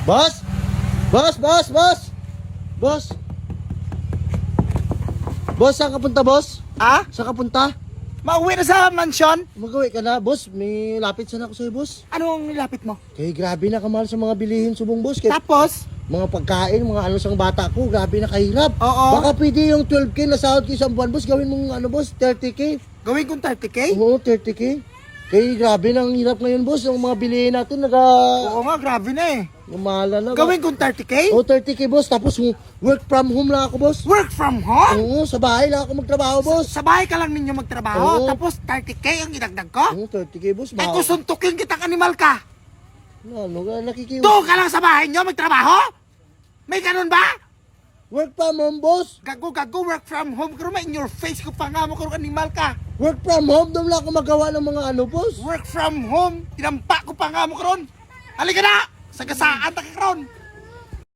Boss? Boss, boss, boss! Boss? Boss, saan ka punta, boss? Ah? Saan ka punta? Mauwi na sa mansion? Magawi ka na, boss. May lapit sana ako sa'yo, boss. Ano ang nilapit mo? Kaya grabe na kamahal sa mga bilihin subong, boss. Kaya Tapos? mga pagkain, mga ano sang bata ko, grabe na kahirap. Oo. Baka pwede yung 12K na sahod ko isang buwan, boss. Gawin mong ano, boss, 30K. Gawin kong 30K? Oo, 30K. Kaya grabe na ang hirap ngayon, boss. Yung mga bilihin natin, Oo nga, grabe na eh. Umahala na. Gawin kong 30K? Oo, 30K, boss. Tapos work from home lang ako, boss. Work from home? Oo, sa bahay lang ako magtrabaho, boss. Sa bahay ka lang ninyo Oo. magtrabaho, tapos 30K ang idagdag ko? Oo, 30K, boss. Ay kung suntukin kitang animal ka, Ano ka, nakikiwas. doon ka lang sa bahay nyo magtrabaho? May ganun ba? Work from home, boss. Gago, work from home ka in your face ko pa nga mo kung animal ka. Work from home, doon lang ako magawa ng mga ano, boss. Work from home, tinampa ko pa nga mo karon. Halika na! Sagasaan ta ka karon.